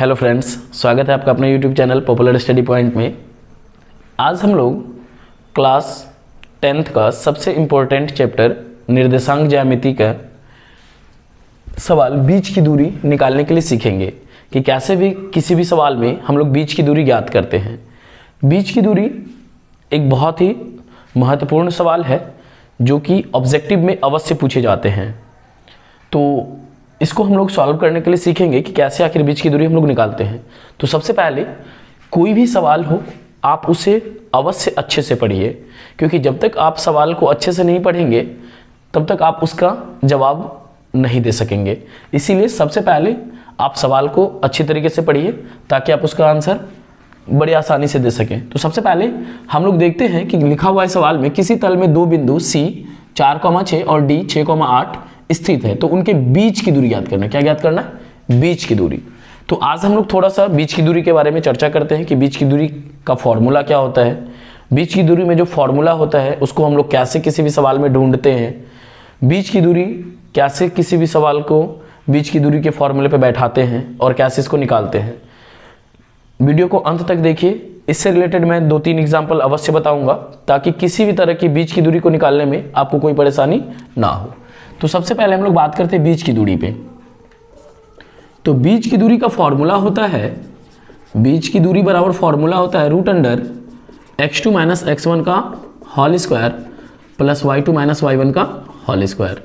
Hello friends, स्वागत है आपका अपने YouTube channel popular study point में। आज हम लोग क्लास 10th का सबसे इम्पोर्टेंट चैप्टर निर्देशांक ज्यामिति का सवाल बीच की दूरी निकालने के लिए सीखेंगे कि कैसे भी किसी भी सवाल में हम लोग बीच की दूरी ज्ञात करते हैं। बीच की दूरी एक बहुत ही महत्वपूर्ण सवाल है जो कि ऑब्जेक्टिव में अवश्य पूछे जाते हैं। तो इसको हम लोग सॉल्व करने के लिए सीखेंगे कि कैसे आखिर बीच की दूरी हम लोग निकालते हैं। तो सबसे पहले कोई भी सवाल हो आप उसे अवश्य अच्छे से पढ़िए, क्योंकि जब तक आप सवाल को अच्छे से नहीं पढ़ेंगे तब तक आप उसका जवाब नहीं दे सकेंगे। इसीलिए सबसे पहले आप सवाल को अच्छी तरीके से पढ़िए ताकि आप उसका आंसर बड़ी आसानी से दे सकें। तो सबसे पहले हम लोग देखते हैं कि लिखा हुआ है सवाल में किसी तल में दो बिंदु C 4,6 और D 6,8 स्थित है, तो उनके बीच की दूरी ज्ञात करना है। क्या ज्ञात करना है? बीच की दूरी। तो आज हम लोग थोड़ा सा बीच की दूरी के बारे में चर्चा करते हैं कि बीच की दूरी का फॉर्मूला क्या होता है। बीच की दूरी में जो फॉर्मूला होता है उसको हम लोग कैसे किसी भी सवाल में ढूंढते हैं, बीच की दूरी कैसे किसी भी सवाल को बीच की दूरी के फॉर्मूले पे बैठाते हैं और कैसे इसको निकालते हैं। वीडियो को अंत तक देखिए। इससे रिलेटेड मैं 2-3 एग्जाम्पल अवश्य बताऊंगा ताकि किसी भी तरह की बीच की दूरी को निकालने में आपको कोई परेशानी ना हो। तो सबसे पहले हम लोग बात करते हैं बीच की दूरी पे। तो बीच की दूरी का फॉर्मूला होता है, बीच की दूरी बराबर फॉर्मूला होता है √x2 - x1 का whole square plus y2 - y1 का होल स्क्वायर।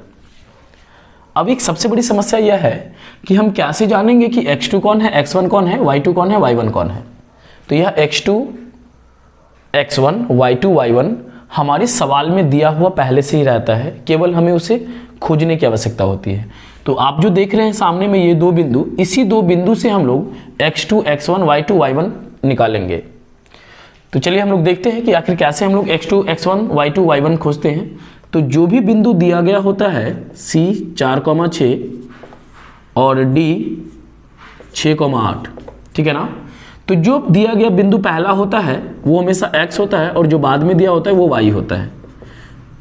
अब एक सबसे बड़ी समस्या यह है कि हम कैसे जानेंगे कि x2 कौन है, x1 कौन है, y2 कौन है, y1 कौन है। तो यह x2 x1 y2 y1 हमारे सवाल में दिया हुआ पहले से ही रहता है, केवल हमें उसे खोजने की आवश्यकता होती है। तो आप जो देख रहे हैं सामने में ये दो बिंदु, इसी दो बिंदु से हम लोग x2 x1 y2 y1 निकालेंगे। तो चलिए हम लोग देखते हैं कि आखिर कैसे हम लोग x2 x1 y2 y1 खोजते हैं। तो जो भी बिंदु दिया गया होता है C 4,6 और D 6,8, ठीक है ना। तो जो दिया गया बिंदु पहला होता है वो हमेशा x होता है और जो बाद में दिया होता है वो y होता है।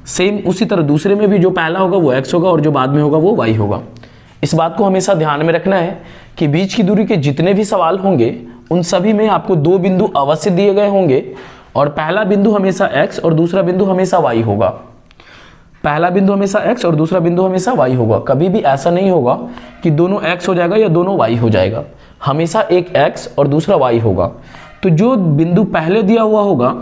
सेम उसी तरह दूसरे में भी जो पहला होगा वो x होगा और जो बाद में होगा वो y होगा। इस बात को हमेशा ध्यान में रखना है कि बीच की दूरी के जितने भी सवाल होंगे उन सभी में आपको दो बिंदु अवश्य दिए गए होंगे और पहला बिंदु हमेशा x और दूसरा बिंदु हमेशा y होगा। पहला बिंदु हमेशा x और दूसरा बिंदु हमेशा y होगा। कभी भी ऐसा नहीं होगा कि दोनों x हो जाएगा या दोनों y हो जाएगा, हमेशा एक x और दूसरा y होगा। तो जो बिंदु पहले दिया हुआ होगा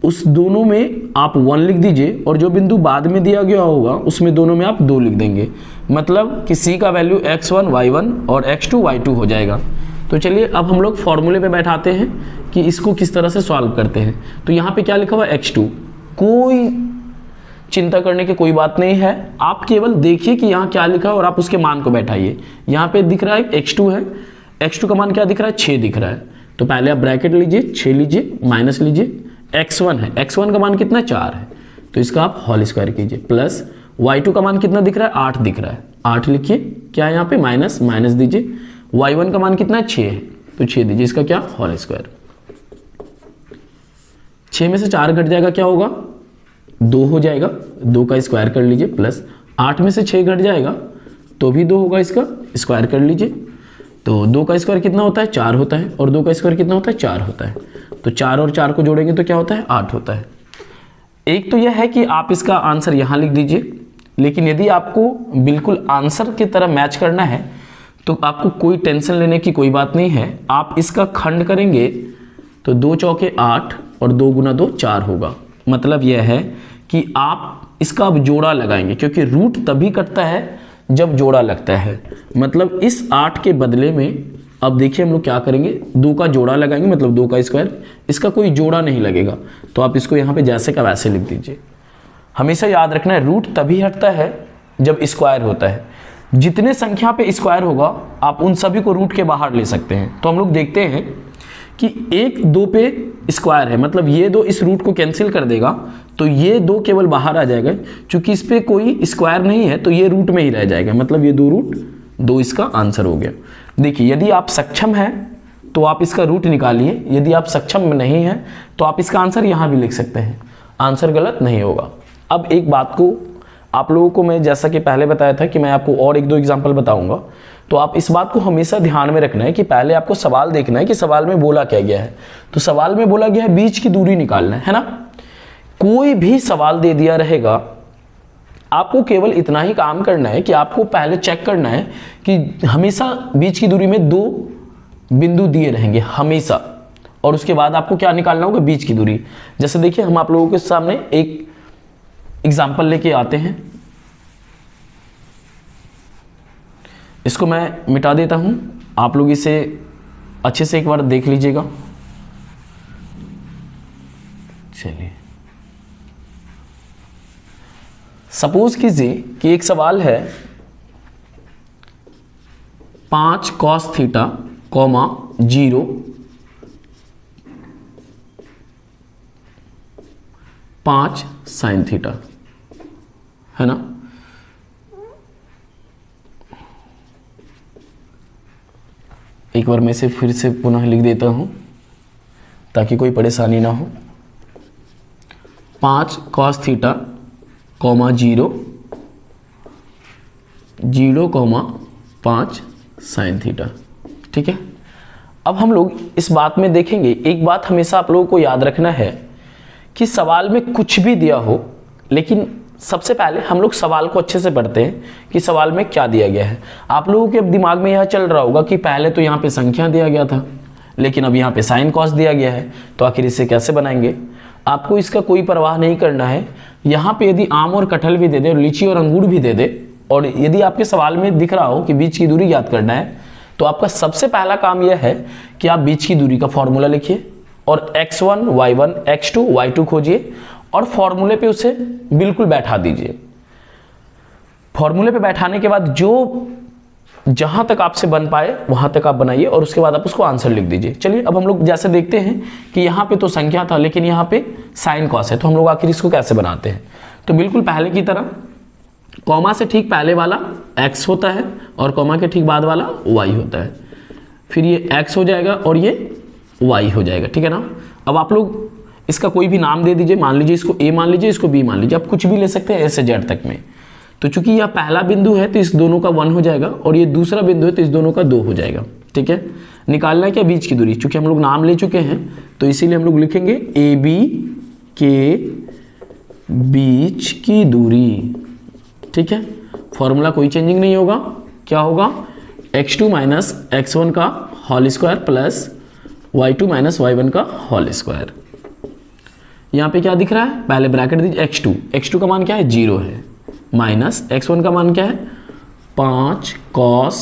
उस दोनों में आप 1 लिख दीजिए और जो बिंदु बाद में दिया गया होगा उसमें दोनों में आप 2 लिख देंगे। मतलब कि C का वैल्यू x1 y1 और x2 y2 हो जाएगा। तो चलिए अब हम लोग फॉर्मूले पे बैठाते हैं कि इसको किस तरह से सॉल्व करते हैं। तो यहाँ पे क्या लिखा हुआ है x2, कोई चिंता करने की कोई बात नहीं है, आप केवल देखिए कि यहाँ क्या लिखा है और आप उसके मान को बैठाइए। यहाँ पे दिख रहा है x2 है, x2 का मान क्या दिख रहा है? 6 दिख रहा है। तो पहले आप ब्रैकेट लीजिए, 6 लीजिए, माइनस लीजिए, x1 है, x1 का मान कितना 4 है तो इसका आप होल स्क्वायर कीजिए, प्लस y2 का मान कितना दिख रहा है? 8 दिख रहा है, 8 लिखिए, क्या है यहाँ पे माइनस माइनस दीजिए। y1 का मान कितना है? 6 है, तो 6 दीजिए, इसका क्या? Whole square. 6 में से 4 घट जाएगा, क्या होगा? 2 हो जाएगा, 2 का स्क्वायर कर लीजिए, प्लस 8 में से 6 घट जाएगा तो भी 2 होगा, इसका स्क्वायर कर लीजिए। तो 2 का स्क्वायर कितना होता है? 4 होता है और 2 का स्क्वायर कितना होता है? 4 होता है। तो 4 और 4 को जोड़ेंगे तो क्या होता है? 8 होता है। एक तो यह है कि आप इसका आंसर यहाँ लिख दीजिए, लेकिन यदि आपको बिल्कुल आंसर की तरह मैच करना है तो आपको कोई टेंशन लेने की कोई बात नहीं है। आप इसका खंड करेंगे तो 2 चौके 8 और 2 गुना 2 4 होगा। मतलब यह है कि आप इसका अब जोड़ा लगाएंगे, क्योंकि रूट तभी कटता है जब जोड़ा लगता है। मतलब इस 8 के बदले में अब देखिए हम लोग क्या करेंगे, 2 का जोड़ा लगाएंगे, मतलब 2 का स्क्वायर। इसका कोई जोड़ा नहीं लगेगा तो आप इसको यहाँ पे जैसे का वैसे लिख दीजिए। हमेशा याद रखना है रूट तभी हटता है जब स्क्वायर होता है। जितने संख्या पे स्क्वायर होगा आप उन सभी को रूट के बाहर ले सकते हैं। तो हम लोग देखते हैं कि 1 2 पे स्क्वायर है, मतलब ये 2 इस रूट को कैंसिल कर देगा तो ये 2 केवल बाहर आ जाएगा। चूंकि इस पे कोई स्क्वायर नहीं है तो ये रूट में ही रह जाएगा, मतलब ये 2 रूट 2 इसका आंसर हो गया। देखिए यदि आप सक्षम हैं तो आप इसका रूट निकालिए, यदि आप सक्षम नहीं हैं तो आप इसका आंसर यहाँ भी लिख सकते हैं, आंसर गलत नहीं होगा। अब एक बात को आप लोगों को मैं जैसा कि पहले बताया था कि मैं आपको और 1-2 एग्जाम्पल बताऊंगा। तो आप इस बात को हमेशा ध्यान में रखना है कि पहले आपको सवाल देखना है कि सवाल में बोला क्या गया है। तो सवाल में बोला गया है बीच की दूरी निकालना है ना। कोई भी सवाल दे दिया रहेगा, आपको केवल इतना ही काम करना है कि आपको पहले चेक करना है कि हमेशा बीच की दूरी में 2 बिंदु दिए रहेंगे हमेशा, और उसके बाद आपको क्या निकालना होगा, बीच की दूरी। जैसे देखिए हम आप लोगों के सामने एक एग्जाम्पल लेके आते हैं, इसको मैं मिटा देता हूं, आप लोग इसे अच्छे से एक बार देख लीजिएगा। चलिए, सपोज कीजिए कि एक सवाल है 5 cos थीटा, 0 5 sin थीटा, है ना। एक बार मैं इसे फिर से पुनः लिख देता हूं ताकि कोई परेशानी ना हो। 5 cos थीटा, 0 5 sin थीटा, ठीक है। अब हम लोग इस बात में देखेंगे, एक बात हमेशा आप लोगों को याद रखना है कि सवाल में कुछ भी दिया हो, लेकिन सबसे पहले हम लोग सवाल को अच्छे से पढ़ते हैं कि सवाल में क्या दिया गया है। आप लोगों के दिमाग में यह चल रहा होगा कि पहले तो यहाँ पे संख्या दिया गया था, लेकिन अब यहाँ पे साइन कॉस दिया गया है, तो आखिर इसे कैसे बनाएंगे। आपको इसका कोई परवाह नहीं करना है। यहाँ पे यदि आम और कटहल भी दे दे और लीची और अंगूर भी दे दे, और यदि आपके सवाल में दिख रहा हो कि बीच की दूरी याद करना है, तो आपका सबसे पहला काम यह है कि आप बीच की दूरी का फॉर्मूला लिखिए और x1 y1 x2 y2 खोजिए और फॉर्मूले पे उसे बिल्कुल बैठा दीजिए। फॉर्मूले पे बैठाने के बाद जो जहां तक आपसे बन पाए वहां तक आप बनाइए और उसके बाद आप उसको आंसर लिख दीजिए। चलिए अब हम लोग जैसे देखते हैं कि यहाँ पे तो संख्या था लेकिन यहाँ पे साइन कॉस है, तो हम लोग आखिर इसको कैसे बनाते हैं। तो बिल्कुल पहले की तरह कॉमा से ठीक पहले वाला x होता है और कॉमा के ठीक बाद वाला y होता है, फिर ये x हो जाएगा और ये y हो जाएगा, ठीक है ना। अब आप लोग इसका कोई भी नाम दे दीजिए, मान लीजिए इसको a मान लीजिए, इसको b मान लीजिए, आप कुछ भी ले सकते हैं a से z तक में। तो चूंकि यह पहला बिंदु है तो इस दोनों का 1 हो जाएगा और ये दूसरा बिंदु है तो इस दोनों का 2 हो जाएगा, ठीक है। निकालना है क्या, बीच की दूरी। चूंकि हम लोग नाम ले चुके हैं तो इसीलिए हम लोग लिखेंगे AB के बीच की दूरी, ठीक है। फॉर्मूला कोई चेंजिंग नहीं होगा, क्या होगा, x2 माइनस x1 का whole square plus y2 minus y1 का होल स्क्वायर। यहाँ पे क्या दिख रहा है, पहले ब्रैकेट दीजिए x2 का मान क्या है, 0 है, माइनस x1 का मान क्या है 5 cos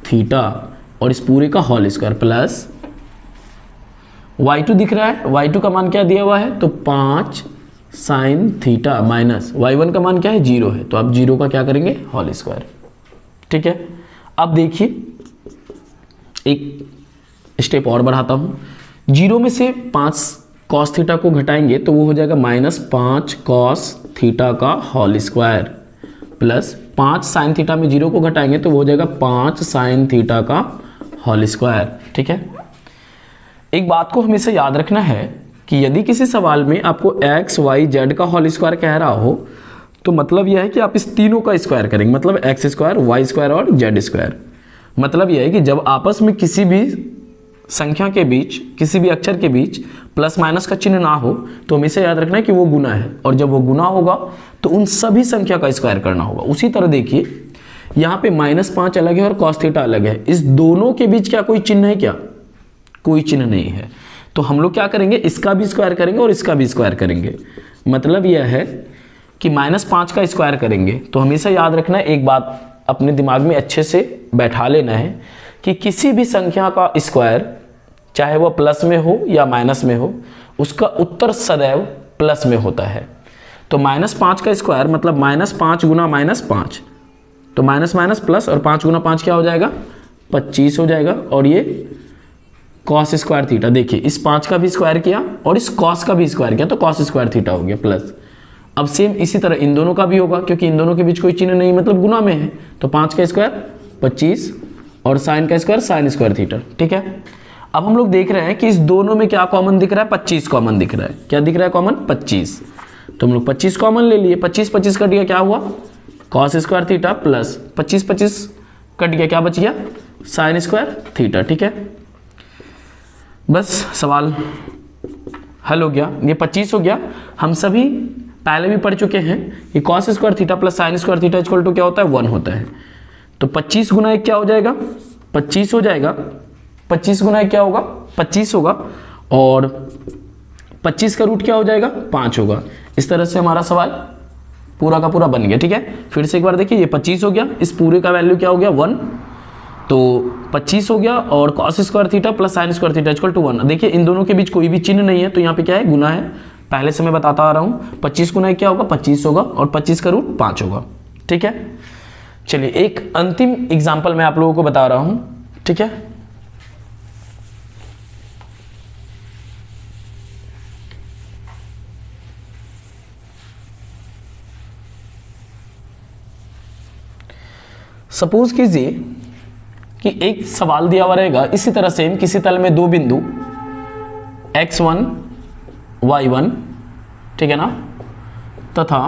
थीटा और इस पूरे का होल स्क्वायर प्लस y2 दिख रहा है, y2 का मान क्या दिया हुआ है, तो 5 sin थीटा माइनस y1 का मान क्या है, 0 है, तो आप 0 का क्या करेंगे, होल स्क्वायर, ठीक है। अब देखिए एक स्टेप और बढ़ाता हूं, 0 में से 5 cos थीटा को घटाएंगे तो वो हो जाएगा -5 cos थीटा का whole square plus 5 sin theta में 0 को घटाएंगे तो वो हो जाएगा 5 sin थीटा का होल स्क्वायर, ठीक है। एक बात को हमेशा याद रखना है कि यदि किसी सवाल में आपको x y z का होल स्क्वायर कह रहा हो तो मतलब यह है कि आप इस तीनों का स्क्वायर करेंगे, मतलब x स्क्वायर, y स्क्वायर और z स्क्वायर। मतलब यह है कि जब आपस में किसी भी संख्या के बीच, किसी भी अक्षर के बीच प्लस माइनस का चिन्ह ना हो तो हमेशा याद रखना है कि वो गुना है, और जब वो गुना होगा तो उन सभी संख्या का स्क्वायर करना होगा। उसी तरह देखिए यहाँ पे -5 अलग है और cos थीटा अलग है, इस दोनों के बीच क्या कोई चिन्ह है, क्या कोई चिन्ह नहीं है, तो हम लोग क्या करेंगे, इसका भी स्क्वायर करेंगे और इसका भी स्क्वायर करेंगे। मतलब यह है कि -5 का स्क्वायर करेंगे। तो हमेशा याद रखना है, एक बात अपने दिमाग में अच्छे से बैठा लेना है कि किसी भी संख्या का स्क्वायर चाहे वह प्लस में हो या माइनस में हो, उसका उत्तर सदैव प्लस में होता है। तो -5 का स्क्वायर मतलब -5 गुना -5, तो माइनस माइनस प्लस और 5 गुना 5 क्या हो जाएगा, 25 हो जाएगा। और ये कॉस स्क्वायर थीटा, देखिए इस 5 का भी स्क्वायर किया और इस कॉस का भी स्क्वायर किया तो कॉस स्क्वायर थीटा हो गया प्लस। अब सेम इसी तरह इन दोनों का भी होगा, क्योंकि इन दोनों के बीच कोई चिन्ह नहीं, मतलब गुना में है, तो 5 का स्क्वायर 25 और साइन का स्क्वायर साइन स्क्वायर थीटा, ठीक है। अब हम लोग देख रहे हैं कि इस दोनों में क्या कॉमन दिख रहा है, 25 कॉमन दिख रहा है। क्या दिख रहा है कॉमन, 25, तो हम लोग 25 कॉमन ले लिए। 25 25 कट गया, क्या हुआ, cos square theta plus 25 25 cut गया, क्या बच गया, साइन स्क्वायर थीटा। ठीक है, बस सवाल हल हो गया। ये 25 हो गया। हम सभी पहले भी पढ़ चुके हैं कि cos square theta plus sine square theta equal to क्या होता है, 1 होता है। तो 25 गुना 1 क्या हो जाएगा, 25 हो जाएगा। 25 गुना 1 क्या होगा, 25 होगा, और 25 का रूट क्या हो जाएगा, 5 होगा। इस तरह से हमारा सवाल पूरा का पूरा बन गया। ठीक है, फिर से एक बार देखिए, ये 25 हो गया, इस पूरे का वैल्यू क्या हो गया, 1, तो 25 हो गया, और cos square theta plus sine square theta equal to 1। देखिए इन दोनों के बीच कोई भी चिन्ह नहीं है, तो यहाँ पे क्या है, गुना है। पहले से मैं बताता आ रहा हूँ, 25 गुना 1 क्या होगा, 25 होगा, और 25 का रूट 5 होगा। ठीक है, चलिए एक अंतिम एग्जाम्पल मैं आप लोगों को बता रहा हूँ। ठीक है, सपोज कीजिए कि एक सवाल दिया हुआ रहेगा इसी तरह से, किसी तल में दो बिंदु x1 y1, ठीक है ना, तथा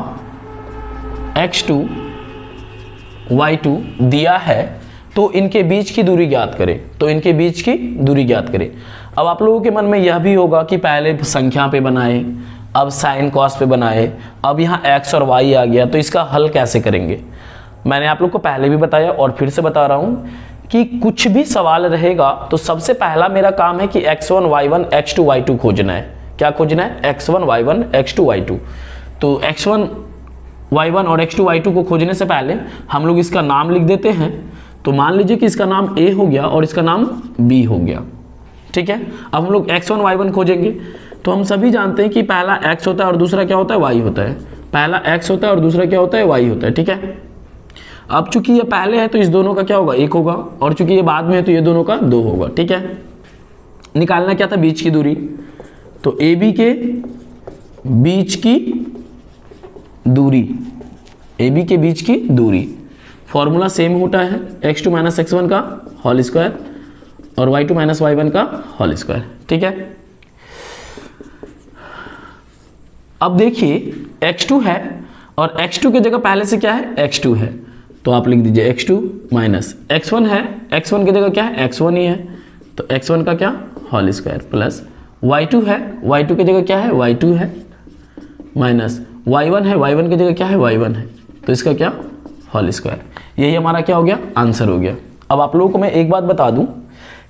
x2 y2 दिया है, तो इनके बीच की दूरी ज्ञात करें। तो इनके बीच की दूरी ज्ञात करें। अब आप लोगों के मन में यह भी होगा कि पहले संख्या पे बनाए, अब साइन कॉस पे बनाए, अब यहाँ x और y आ गया, तो इसका हल कैसे करेंगे। मैंने आप लोग को पहले भी बताया और फिर से बता रहा हूँ कि कुछ भी सवाल रहेगा तो सबसे पहला मेरा काम है कि x1 y1 x2 y2 खोजना है। क्या खोजना है, x1 y1 x2 y2। तो x1 y1 और x2 y2 को खोजने से पहले हम लोग इसका नाम लिख देते हैं। तो मान लीजिए कि इसका नाम a हो गया और इसका नाम b हो गया। ठीक है, अब हम लोग x1 y1 खोजेंगे। तो हम सभी जानते हैं कि पहला x होता है और दूसरा क्या होता है, y होता है। पहला x होता है और दूसरा क्या होता है, y होता है। ठीक है, अब चूंकि ये पहले है तो इस दोनों का क्या होगा, 1 होगा, और चूंकि ये बाद में है तो ये दोनों का 2 होगा। ठीक है, निकालना क्या था, बीच की दूरी। तो ए बी के बीच की दूरी, ए बी के बीच की दूरी फॉर्मूला सेम होता है, x2 माइनस x1 का होल स्क्वायर और y2 माइनस y1 का होल स्क्वायर। ठीक है, अब देखिए x2 है और x2 की जगह पहले से क्या है, x2 है, तो आप लिख दीजिए x2 माइनस x1 है, x1 की जगह क्या है, x1 ही है, तो x1 का क्या, होल स्क्वायर, प्लस y2 है, y2 की जगह क्या है, y2 है, माइनस y1 है, y1 की जगह क्या है, y1 है, तो इसका क्या, होल स्क्वायर। यही हमारा क्या हो गया, आंसर हो गया। अब आप लोगों को मैं एक बात बता दूं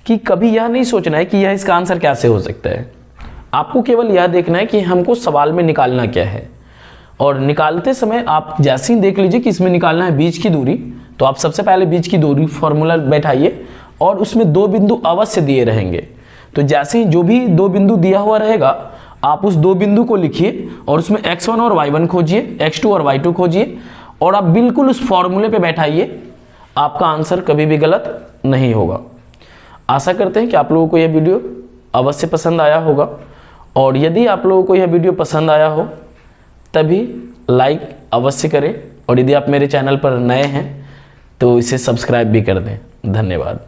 कि कभी यह नहीं सोचना है कि यह इसका आंसर कैसे हो सकता है। आपको केवल यह देखना है कि हमको सवाल में निकालना क्या है, और निकालते समय आप जैसे ही देख लीजिए कि इसमें निकालना है बीच की दूरी, तो आप सबसे पहले बीच की दूरी फॉर्मूला बैठाइए और उसमें 2 बिंदु अवश्य दिए रहेंगे। तो जैसे ही जो भी 2 बिंदु दिया हुआ रहेगा आप उस 2 बिंदु को लिखिए और उसमें x1 और y1 खोजिए, x2 और y2 खोजिए, और आप बिल्कुल उस फॉर्मूले पे बैठाइए। आपका आंसर कभी भी गलत नहीं होगा। आशा करते हैं कि आप लोगों को यह वीडियो अवश्य पसंद आया होगा, और यदि आप लोगों को यह वीडियो पसंद आया हो तभी लाइक अवश्य करें, और यदि आप मेरे चैनल पर नए हैं तो इसे सब्सक्राइब भी कर दें। धन्यवाद।